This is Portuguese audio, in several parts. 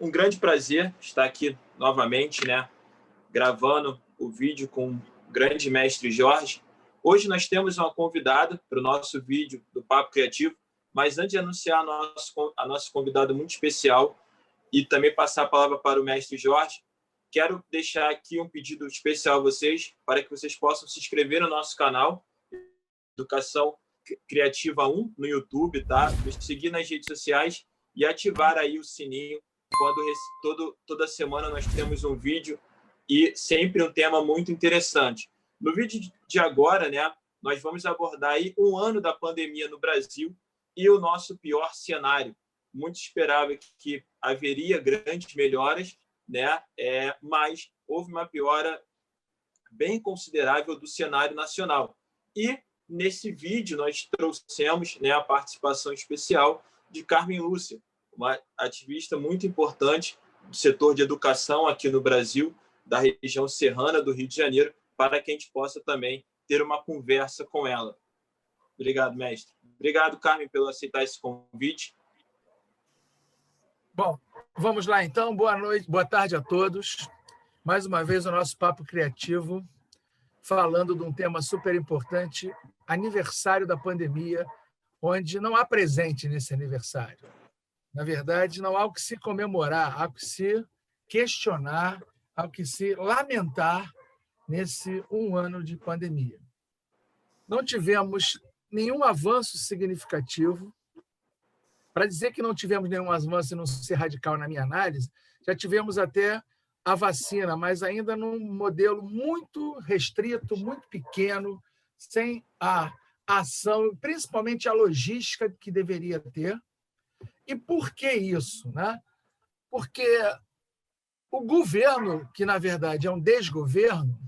um grande prazer estar aqui novamente, né, gravando o vídeo com o grande mestre Jorge. Hoje nós temos uma convidada para o nosso vídeo do Papo Criativo, mas antes de anunciar a nossa convidada muito especial e também passar a palavra para o mestre Jorge, quero deixar aqui um pedido especial a vocês, para que vocês possam se inscrever no nosso canal, Educação Criativa 1, no YouTube, tá? Nos seguir nas redes sociais e ativar aí o sininho, quando toda semana nós temos um vídeo e sempre um tema muito interessante. No vídeo de agora, né, nós vamos abordar aí um ano da pandemia no Brasil e o nosso pior cenário. Muito esperava que haveria grandes melhoras, né, mas houve uma piora bem considerável do cenário nacional. E nesse vídeo nós trouxemos, né, a participação especial de Carmen Lúcia, uma ativista muito importante do setor de educação aqui no Brasil, da região serrana do Rio de Janeiro, para que a gente possa também ter uma conversa com ela. Obrigado, mestre. Obrigado, Carmen, pelo aceitar esse convite. Bom, vamos lá então. Boa noite, boa tarde a todos. Mais uma vez o nosso Papo Criativo, falando de um tema super importante, aniversário da pandemia, onde não há presente nesse aniversário. Na verdade, não há o que se comemorar, há o que se questionar, há o que se lamentar nesse um ano de pandemia. Não tivemos nenhum avanço significativo. Para dizer que não tivemos nenhum avanço e não ser radical na minha análise, já tivemos até a vacina, mas ainda num modelo muito restrito, muito pequeno, sem a ação, principalmente a logística que deveria ter. E por que isso, né? Porque o governo, que na verdade é um desgoverno,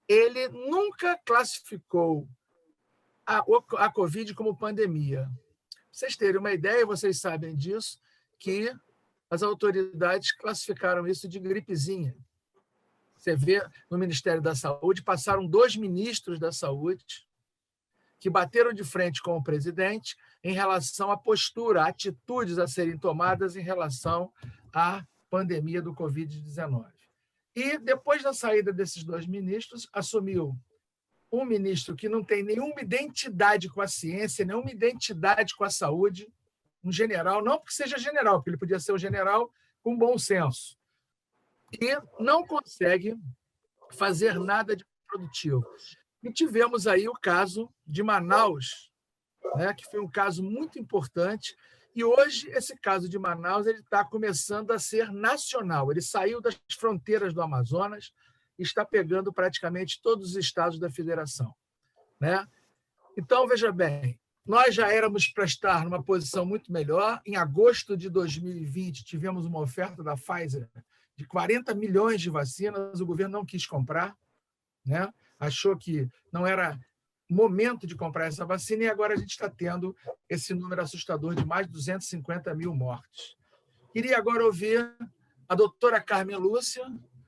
ele nunca classificou a Covid como pandemia. Para vocês terem uma ideia, vocês sabem disso, que as autoridades classificaram isso de gripezinha. Você vê no Ministério da Saúde, passaram 2 ministros da Saúde que bateram de frente com o presidente em relação à postura, atitudes a serem tomadas em relação à pandemia do Covid-19. E, depois da saída desses 2 ministros, assumiu um ministro que não tem nenhuma identidade com a ciência, nenhuma identidade com a saúde, um general, não porque seja general, porque ele podia ser um general com bom senso, e não consegue fazer nada de produtivo. E tivemos aí o caso de Manaus, né, que foi um caso muito importante, e hoje esse caso de Manaus está começando a ser nacional. Ele saiu das fronteiras do Amazonas e está pegando praticamente todos os estados da federação, né? Então, veja bem, nós já éramos para estar numa posição muito melhor. Em agosto de 2020, tivemos uma oferta da Pfizer de 40 milhões de vacinas, o governo não quis comprar, né? Achou que não era momento de comprar essa vacina, e agora a gente está tendo esse número assustador de mais de 250 mil mortes. Queria agora ouvir a doutora Carmen Lúcia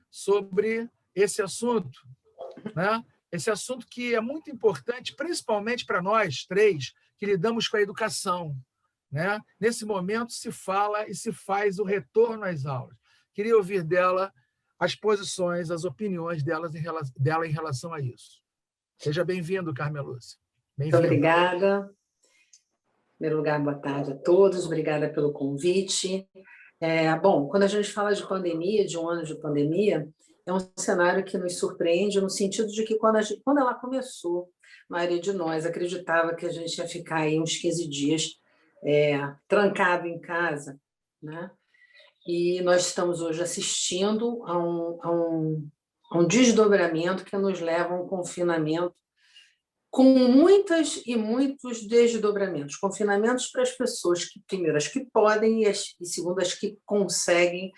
sobre esse assunto, né? Esse assunto que é muito importante, principalmente para nós 3, que lidamos com a educação, né? Nesse momento se fala e se faz o retorno às aulas. Queria ouvir dela as posições, as opiniões dela em relação a isso. Seja bem-vindo, Carmen Lúcia. Muito obrigada. Em primeiro lugar, boa tarde a todos. Obrigada pelo convite. Bom, quando a gente fala de pandemia, de um ano de pandemia, é um cenário que nos surpreende no sentido de que quando ela começou, a maioria de nós acreditava que a gente ia ficar aí uns 15 dias trancado em casa, né? E nós estamos hoje assistindo a um desdobramento que nos leva a um confinamento com muitas e muitos desdobramentos. Confinamentos para as pessoas que, primeiro, as que podem e segundo, as que conseguem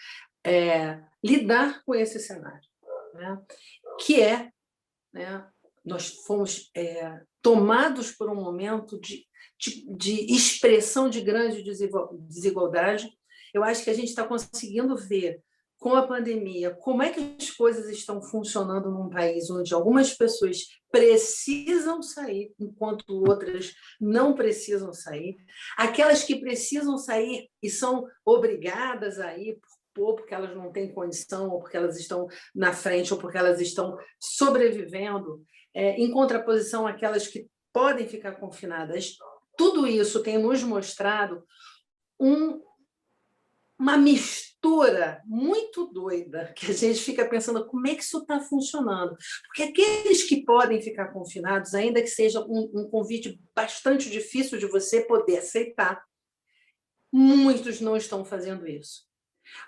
lidar com esse cenário, né? Que né, nós fomos tomados por um momento de expressão de grande desigualdade. Eu acho que a gente está conseguindo ver, com a pandemia, como é que as coisas estão funcionando num país onde algumas pessoas precisam sair, enquanto outras não precisam sair. Aquelas que precisam sair e são obrigadas a ir ou porque elas não têm condição, ou porque elas estão na frente, ou porque elas estão sobrevivendo, em contraposição àquelas que podem ficar confinadas. Tudo isso tem nos mostrado uma mistura muito doida, que a gente fica pensando como é que isso está funcionando. Porque aqueles que podem ficar confinados, ainda que seja um convite bastante difícil de você poder aceitar, muitos não estão fazendo isso.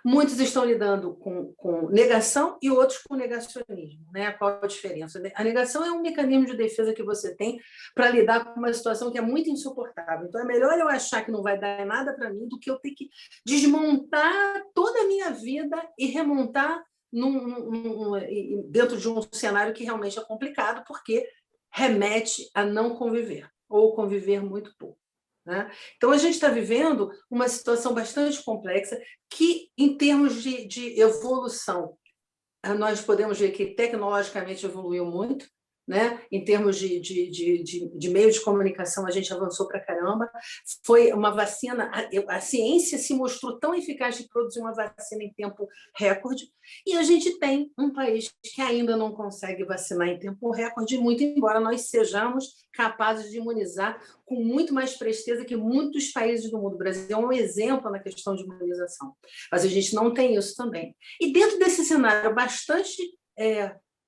Muitos estão lidando com negação e outros com negacionismo. Né? Qual a diferença? A negação é um mecanismo de defesa que você tem para lidar com uma situação que é muito insuportável. Então, é melhor eu achar que não vai dar nada para mim do que eu ter que desmontar toda a minha vida e remontar dentro de um cenário que realmente é complicado, porque remete a não conviver, ou conviver muito pouco. Né? Então, a gente está vivendo uma situação bastante complexa que, em termos de evolução, nós podemos ver que tecnologicamente evoluiu muito, né? Em termos de meio de comunicação, a gente avançou para caramba. Foi uma vacina, a ciência se mostrou tão eficaz de produzir uma vacina em tempo recorde, e a gente tem um país que ainda não consegue vacinar em tempo recorde, muito embora nós sejamos capazes de imunizar com muito mais presteza que muitos países do mundo. O Brasil é um exemplo na questão de imunização, mas a gente não tem isso também. E dentro desse cenário bastante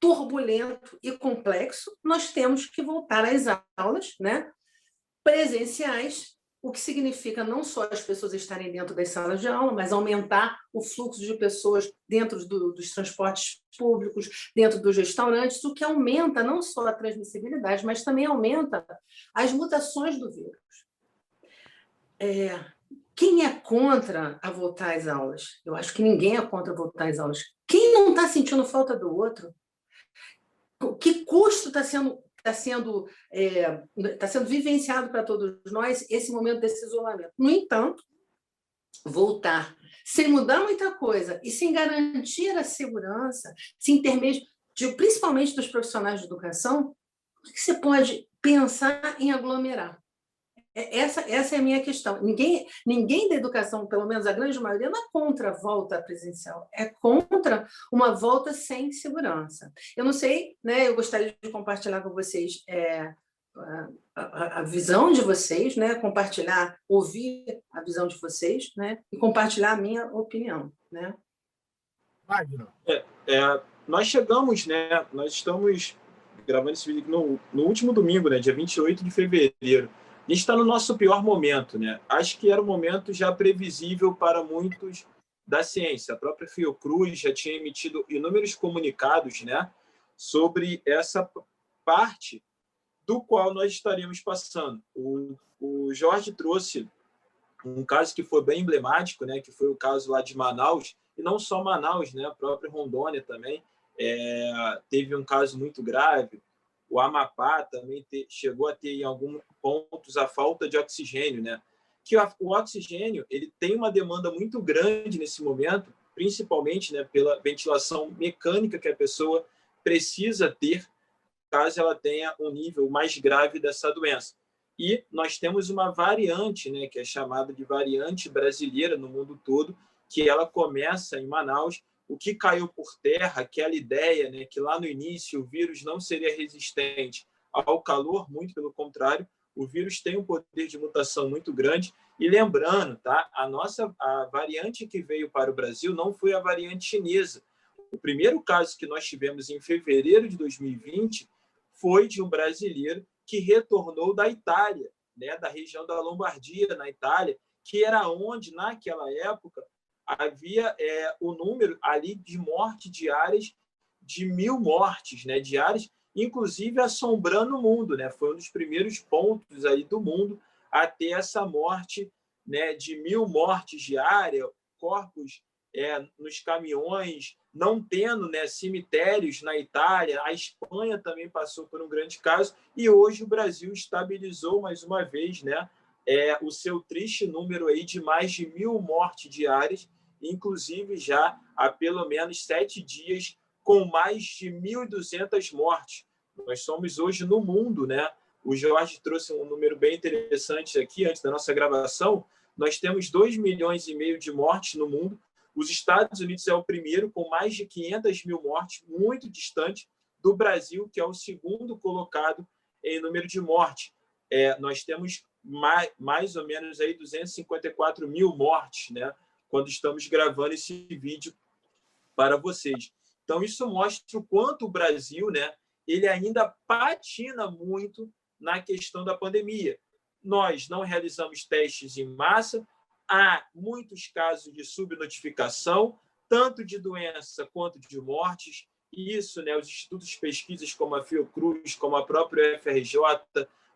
turbulento e complexo, nós temos que voltar às aulas, né, presenciais, o que significa não só as pessoas estarem dentro das salas de aula, mas aumentar o fluxo de pessoas dentro dos transportes públicos, dentro dos restaurantes, o que aumenta não só a transmissibilidade, mas também aumenta as mutações do vírus. Quem é contra a voltar às aulas? Eu acho que ninguém é contra voltar às aulas. Quem não está sentindo falta do outro? Que custo está sendo vivenciado para todos nós esse momento desse isolamento? No entanto, voltar sem mudar muita coisa e sem garantir a segurança, principalmente dos profissionais de educação, o que você pode pensar em aglomerar? Essa é a minha questão. Ninguém da educação, pelo menos a grande maioria, não é contra a volta presencial, é contra uma volta sem segurança. Eu não sei, né, eu gostaria de compartilhar com vocês a visão de vocês, né, ouvir a visão de vocês, né, e compartilhar a minha opinião. Né? Wagner. Nós chegamos, né, nós estamos gravando esse vídeo no último domingo, né, dia 28 de fevereiro. A gente está no nosso pior momento, né? Acho que era um momento já previsível para muitos da ciência. A própria Fiocruz já tinha emitido inúmeros comunicados, né, sobre essa parte do qual nós estaríamos passando. O Jorge trouxe um caso que foi bem emblemático, né, que foi o caso lá de Manaus, e não só Manaus, né, a própria Rondônia também teve um caso muito grave. O Amapá também chegou a ter, em alguns pontos, a falta de oxigênio, né? Que o oxigênio ele tem uma demanda muito grande nesse momento, principalmente, né, pela ventilação mecânica que a pessoa precisa ter caso ela tenha um nível mais grave dessa doença. E nós temos uma variante, né, que é chamada de variante brasileira no mundo todo, que ela começa em Manaus. O que caiu por terra, aquela ideia, né, que lá no início o vírus não seria resistente ao calor, muito pelo contrário, o vírus tem um poder de mutação muito grande. E lembrando, tá, a variante que veio para o Brasil não foi a variante chinesa. O primeiro caso que nós tivemos em fevereiro de 2020 foi de um brasileiro que retornou da Itália, né, da região da Lombardia, na Itália, que era onde, naquela época, havia o número ali de mortes diárias de 1.000 mortes, né, diárias, inclusive assombrando o mundo, né? Foi um dos primeiros pontos aí do mundo a ter essa morte, né, de 1.000 mortes diárias, corpos nos caminhões, não tendo, né, cemitérios na Itália. A Espanha também passou por um grande caso, e hoje o Brasil estabilizou mais uma vez, né, o seu triste número aí de mais de 1.000 mortes diárias, inclusive já há pelo menos 7 dias com mais de 1.200 mortes. Nós somos hoje no mundo, né? O Jorge trouxe um número bem interessante aqui antes da nossa gravação. Nós temos 2,5 milhões de mortes no mundo. Os Estados Unidos é o primeiro, com mais de 500 mil mortes, muito distante do Brasil, que é o segundo colocado em número de mortes. Nós temos mais ou menos aí 254 mil mortes, né, quando estamos gravando esse vídeo para vocês. Então, isso mostra o quanto o Brasil, né, ele ainda patina muito na questão da pandemia. Nós não realizamos testes em massa, há muitos casos de subnotificação, tanto de doença quanto de mortes. Isso, né, os institutos de pesquisas como a Fiocruz, como a própria UFRJ,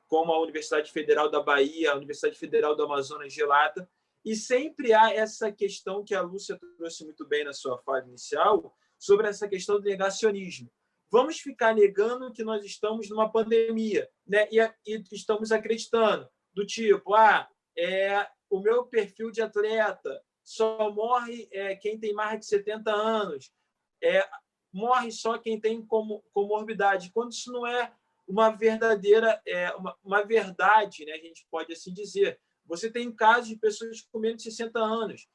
como a Universidade Federal da Bahia, a Universidade Federal do Amazonas relata, e sempre há essa questão que a Lúcia trouxe muito bem na sua fala inicial, sobre essa questão do negacionismo. Vamos ficar negando que nós estamos numa pandemia, né? E estamos acreditando, do tipo, o meu perfil de atleta só morre quem tem mais de 70 anos, morre só quem tem comorbidade, quando isso não é uma verdadeira, uma verdade, né? A gente pode assim dizer. Você tem casos de pessoas com menos de 60 anos.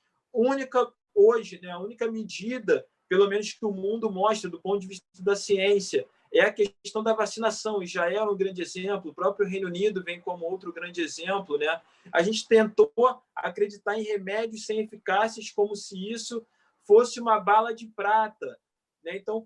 Hoje, né, a única medida, pelo menos que o mundo mostra do ponto de vista da ciência, é a questão da vacinação. Israel é um grande exemplo, o próprio Reino Unido vem como outro grande exemplo, né? A gente tentou acreditar em remédios sem eficácias como se isso fosse uma bala de prata, né? Então,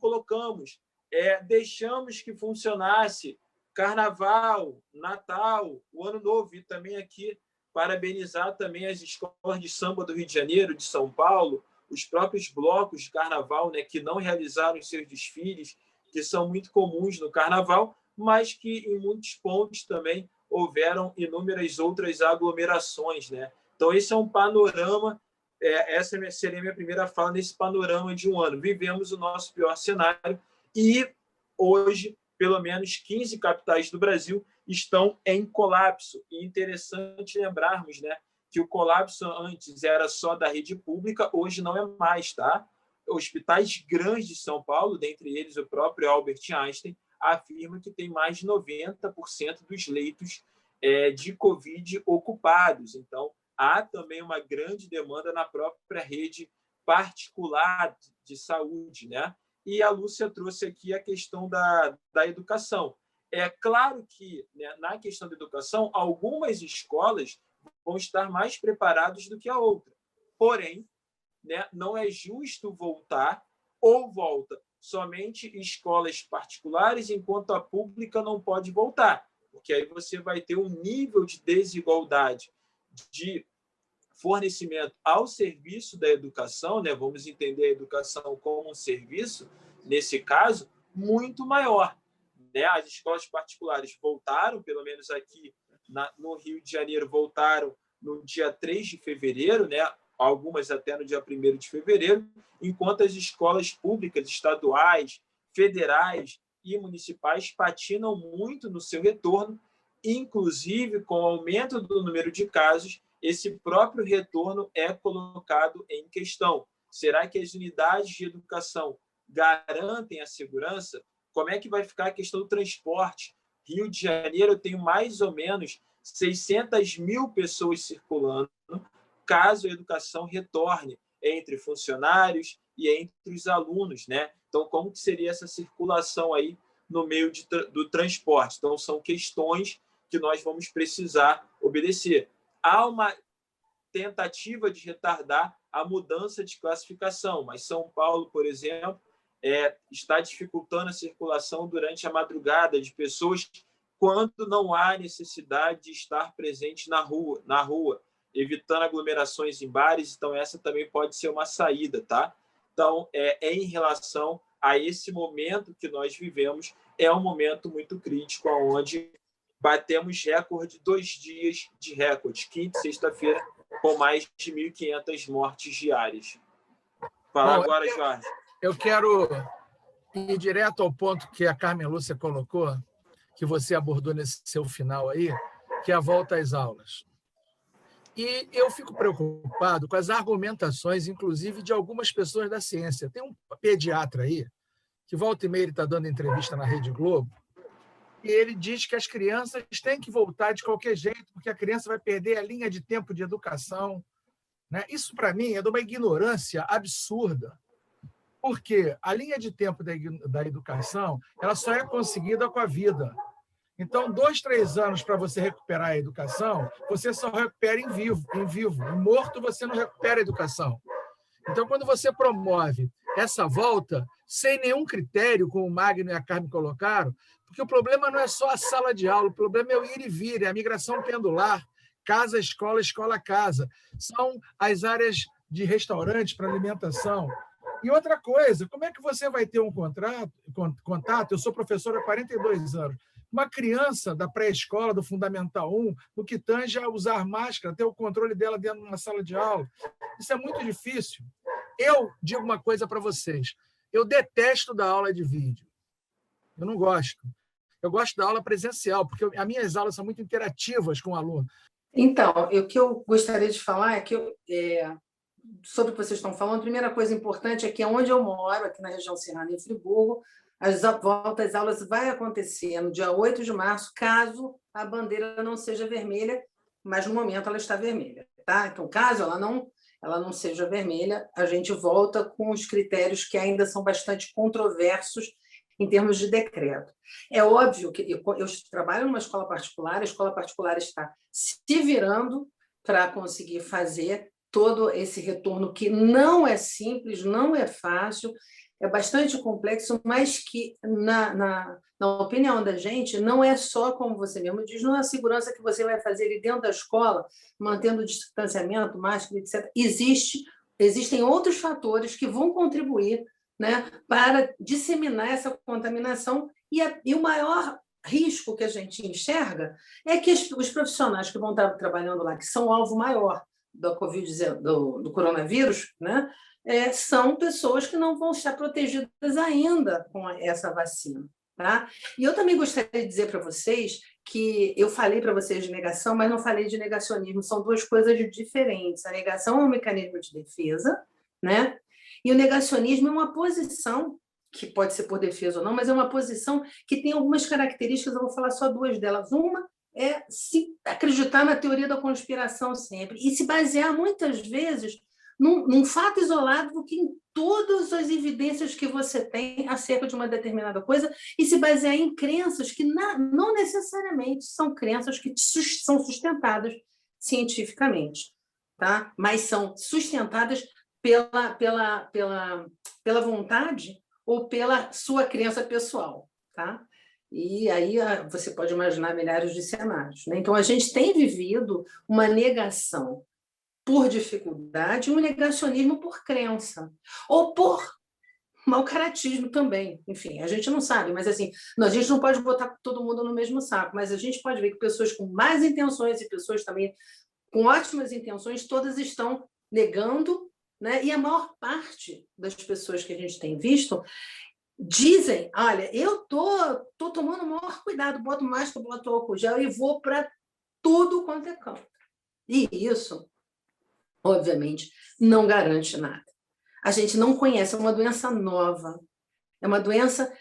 deixamos que funcionasse Carnaval, Natal, o Ano Novo, e também aqui parabenizar também as escolas de samba do Rio de Janeiro, de São Paulo, os próprios blocos de carnaval, né, que não realizaram seus desfiles, que são muito comuns no carnaval, mas que em muitos pontos também houveram inúmeras outras aglomerações, né? Então, esse é um panorama, essa seria a minha primeira fala nesse panorama de um ano. Vivemos o nosso pior cenário e hoje, pelo menos 15 capitais do Brasil estão em colapso. E interessante lembrarmos, né, que o colapso antes era só da rede pública, hoje não é mais, tá? Hospitais grandes de São Paulo, dentre eles o próprio Albert Einstein, afirma que tem mais de 90% dos leitos de Covid ocupados. Então, há também uma grande demanda na própria rede particular de saúde, né? E a Lúcia trouxe aqui a questão da educação. É claro que, né, na questão da educação, algumas escolas vão estar mais preparadas do que a outra. Porém, né, não é justo voltar ou volta somente escolas particulares, enquanto a pública não pode voltar, porque aí você vai ter um nível de desigualdade de fornecimento ao serviço da educação, né? Vamos entender a educação como um serviço, nesse caso, muito maior. Né? As escolas particulares voltaram, pelo menos aqui no Rio de Janeiro, voltaram no dia 3 de fevereiro, né? Algumas até no dia 1º de fevereiro, enquanto as escolas públicas, estaduais, federais e municipais patinam muito no seu retorno, inclusive com o aumento do número de casos, esse próprio retorno é colocado em questão. Será que as unidades de educação garantem a segurança? Como é que vai ficar a questão do transporte? Rio de Janeiro, eu tenho mais ou menos 600 mil pessoas circulando, caso a educação retorne entre funcionários e entre os alunos, né? Então, como que seria essa circulação aí no meio do transporte? Então, são questões que nós vamos precisar obedecer. Há uma tentativa de retardar a mudança de classificação, mas São Paulo, por exemplo, está dificultando a circulação durante a madrugada de pessoas quando não há necessidade de estar presente na rua, evitando aglomerações em bares. Então, essa também pode ser uma saída, tá? Então, em relação a esse momento que nós vivemos, é um momento muito crítico, onde batemos recorde 2 dias de recorde, quinta e sexta-feira, com mais de 1.500 mortes diárias. Fala agora, Jorge. Eu quero ir direto ao ponto que a Carmen Lúcia colocou, que você abordou nesse seu final aí, que é a volta às aulas. E eu fico preocupado com as argumentações, inclusive, de algumas pessoas da ciência. Tem um pediatra aí, que volta e meia ele está dando entrevista na Rede Globo, e ele diz que as crianças têm que voltar de qualquer jeito, porque a criança vai perder a linha de tempo de educação, né? Isso, para mim, é de uma ignorância absurda, porque a linha de tempo da educação ela só é conseguida com a vida. Então, 2, 3 anos para você recuperar a educação, você só recupera em vivo. Em morto, você não recupera a educação. Então, quando você promove essa volta, sem nenhum critério, como o Magno e a Carmen colocaram, porque o problema não é só a sala de aula, o problema é o ir e vir, é a migração pendular, casa, escola, escola, casa. São as áreas de restaurante para alimentação. E outra coisa, como é que você vai ter um contato? Eu sou professor há 42 anos. Uma criança da pré-escola, do Fundamental 1, no que tange a usar máscara, ter o controle dela dentro de uma sala de aula. Isso é muito difícil. Eu digo uma coisa para vocês. Eu detesto dar aula de vídeo. Eu não gosto. Eu gosto da aula presencial, porque as minhas aulas são muito interativas com o aluno. Então, o que eu gostaria de falar é que, sobre o que vocês estão falando, a primeira coisa importante é que onde eu moro, aqui na região serrana, em Friburgo, a volta às aulas vai acontecer no dia 8 de março, caso a bandeira não seja vermelha, mas no momento ela está vermelha. Tá? Então, caso ela não seja vermelha, a gente volta com os critérios que ainda são bastante controversos em termos de decreto. É óbvio que eu trabalho numa escola particular, a escola particular está se virando para conseguir fazer todo esse retorno, que não é simples, não é fácil, é bastante complexo, mas que, na opinião da gente, não é só, como você mesmo diz, não é a segurança que você vai fazer ali dentro da escola, mantendo o distanciamento, máscara, etc. Existem outros fatores que vão contribuir, né, para disseminar essa contaminação, e o maior risco que a gente enxerga é que os profissionais que vão estar trabalhando lá, que são o alvo maior do do coronavírus, né, são pessoas que não vão estar protegidas ainda com essa vacina. Tá? E eu também gostaria de dizer para vocês que eu falei para vocês de negação, mas não falei de negacionismo, são duas coisas diferentes. A negação é um mecanismo de defesa, né? E o negacionismo é uma posição, que pode ser por defesa ou não, mas é uma posição que tem algumas características, eu vou falar só duas delas. Uma é se acreditar na teoria da conspiração sempre, e se basear muitas vezes num fato isolado do que em todas as evidências que você tem acerca de uma determinada coisa, e se basear em crenças que não necessariamente são crenças que são sustentadas cientificamente, tá? Mas são sustentadas pela vontade ou pela sua crença pessoal, tá? E aí você pode imaginar milhares de cenários, né? Então, a gente tem vivido uma negação por dificuldade, um negacionismo por crença, ou por mau caratismo também. Enfim, a gente não sabe, mas assim, a gente não pode botar todo mundo no mesmo saco, mas a gente pode ver que pessoas com más intenções e pessoas também com ótimas intenções, todas estão negando, né? E a maior parte das pessoas que a gente tem visto dizem, olha, eu tô tomando o maior cuidado, boto máscara, boto álcool gel e vou para tudo quanto é canto. E isso, obviamente, não garante nada. A gente não conhece, é uma doença nova, é uma doença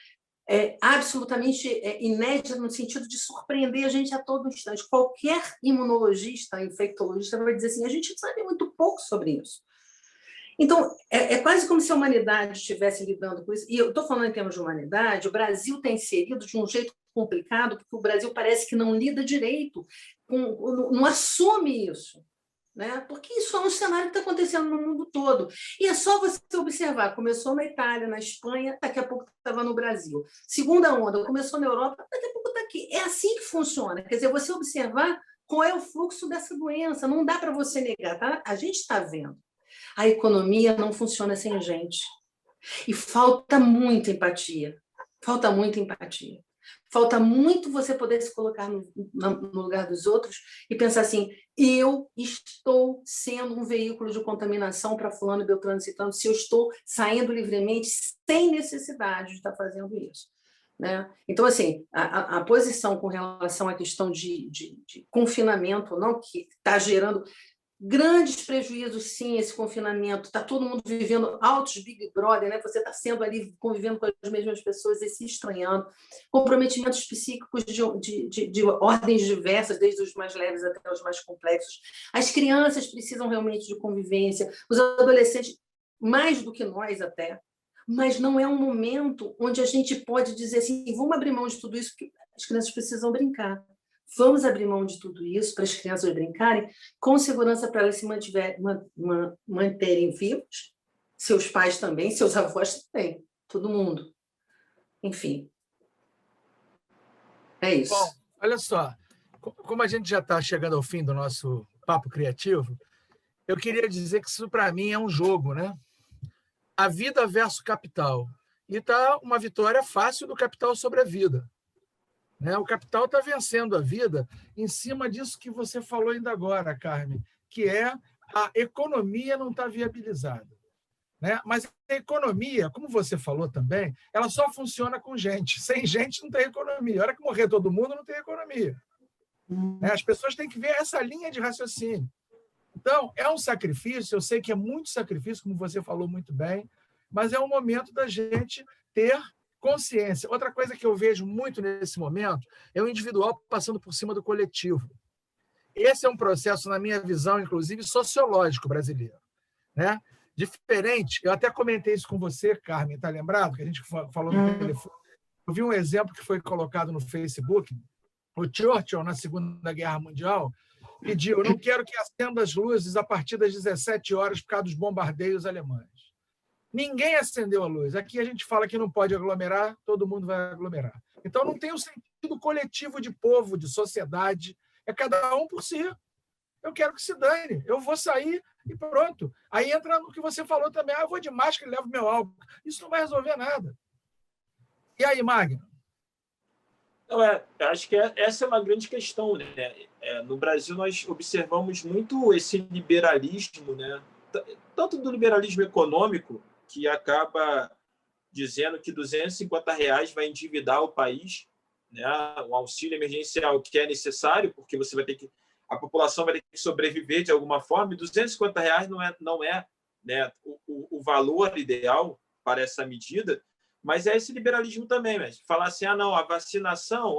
absolutamente inédita no sentido de surpreender a gente a todo instante. Qualquer imunologista, infectologista vai dizer assim, a gente sabe muito pouco sobre isso. Então, é quase como se a humanidade estivesse lidando com isso. E eu estou falando em termos de humanidade, o Brasil tem inserido de um jeito complicado, porque o Brasil parece que não lida direito, não assume isso. Né? Porque isso é um cenário que está acontecendo no mundo todo. E é só você observar. Começou na Itália, na Espanha, daqui a pouco estava no Brasil. Segunda onda, começou na Europa, daqui a pouco está aqui. É assim que funciona. Quer dizer, você observar qual é o fluxo dessa doença. Não dá para você negar. Tá? A gente está vendo. A economia não funciona sem gente. E falta muita empatia. Falta muita empatia. Falta muito você poder se colocar no lugar dos outros e pensar assim, eu estou sendo um veículo de contaminação para fulano, beltrano, ciclano, se eu estou saindo livremente sem necessidade de estar fazendo isso. Né? Então, assim, a posição com relação à questão de confinamento, não, que está gerando Grandes prejuízos, sim, esse confinamento. Está todo mundo vivendo altos Big Brother, né? Você está sendo ali, convivendo com as mesmas pessoas e se estranhando. Comprometimentos psíquicos de ordens diversas, desde os mais leves até os mais complexos. As crianças precisam realmente de convivência, os adolescentes, mais do que nós até. Mas não é um momento onde a gente pode dizer assim, vamos abrir mão de tudo isso, porque as crianças precisam brincar. Vamos abrir mão de tudo isso para as crianças brincarem com segurança para elas se manterem vivos, seus pais também, seus avós também, todo mundo. Enfim, é isso. Bom, olha só, como a gente já está chegando ao fim do nosso papo criativo, eu queria dizer que isso, para mim, é um jogo, né? A vida versus capital. E está uma vitória fácil do capital sobre a vida. Né? O capital está vencendo a vida em cima disso que você falou ainda agora, Carmen, que é a economia não está viabilizada. Né? Mas a economia, como você falou também, ela só funciona com gente. Sem gente não tem economia. A hora que morrer todo mundo, não tem economia. Né? As pessoas têm que ver essa linha de raciocínio. Então, é um sacrifício, eu sei que é muito sacrifício, como você falou muito bem, mas é um momento da gente ter consciência. Outra coisa que eu vejo muito nesse momento é o individual passando por cima do coletivo. Esse é um processo, na minha visão, inclusive, sociológico brasileiro. Né? Diferente, eu até comentei isso com você, Carmen, está lembrado? Que a gente falou no telefone. Eu vi um exemplo que foi colocado no Facebook. O Churchill, na Segunda Guerra Mundial, pediu: eu não quero que acenda as luzes a partir das 17 horas por causa dos bombardeios alemães. Ninguém acendeu a luz. Aqui a gente fala que não pode aglomerar, todo mundo vai aglomerar. Então não tem o sentido coletivo de povo, de sociedade. É cada um por si. Eu quero que se dane. Eu vou sair e pronto. Aí entra no que você falou também. Eu vou de máscara e levo meu álcool. Isso não vai resolver nada. E aí, Magno? Acho que essa é uma grande questão, né? No Brasil, nós observamos muito esse liberalismo, né? Tanto do liberalismo econômico, que acaba dizendo que R$250 vai endividar o país, né? Um auxílio emergencial que é necessário, porque você vai ter que, a população vai ter que sobreviver de alguma forma, e R$250 não é, né, o valor ideal para essa medida. Mas é esse liberalismo também, mas falar assim, não, a vacinação,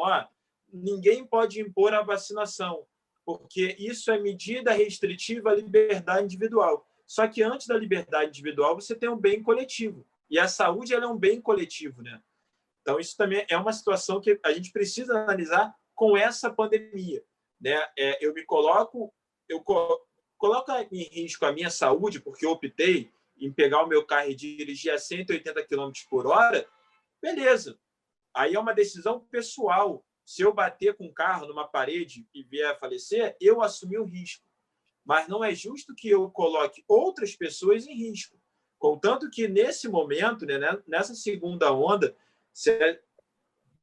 ninguém pode impor a vacinação, porque isso é medida restritiva à liberdade individual. Só que antes da liberdade individual, você tem um bem coletivo. E a saúde ela é um bem coletivo, né? Então, isso também é uma situação que a gente precisa analisar com essa pandemia. Né? Eu coloco em risco a minha saúde, porque eu optei em pegar o meu carro e dirigir a 180 km por hora, beleza. Aí é uma decisão pessoal. Se eu bater com o carro numa parede e vier a falecer, eu assumi o risco. Mas não é justo que eu coloque outras pessoas em risco. Contanto que, nesse momento, né, nessa segunda onda,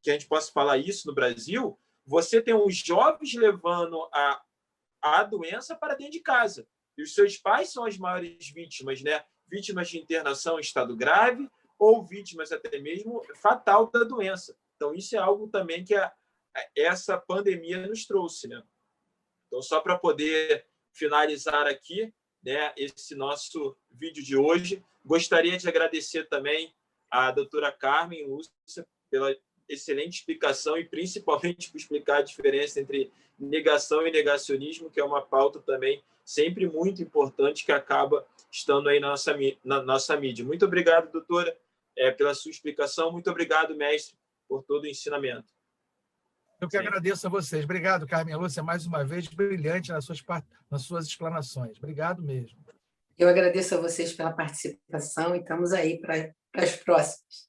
que a gente possa falar isso no Brasil, você tem os jovens levando a doença para dentro de casa. E os seus pais são as maiores vítimas, né? Vítimas de internação em estado grave ou vítimas até mesmo fatal da doença. Então, isso é algo também que essa pandemia nos trouxe, né? Então, só para poder finalizar aqui, né, esse nosso vídeo de hoje, gostaria de agradecer também a doutora Carmen Lúcia pela excelente explicação e principalmente por explicar a diferença entre negação e negacionismo, que é uma pauta também sempre muito importante que acaba estando aí na nossa mídia. Muito obrigado, doutora, pela sua explicação. Muito obrigado, mestre, por todo o ensinamento. Eu que agradeço a vocês. Obrigado, Carmen Lúcia, mais uma vez, brilhante nas suas explanações. Obrigado mesmo. Eu agradeço a vocês pela participação e estamos aí para as próximas.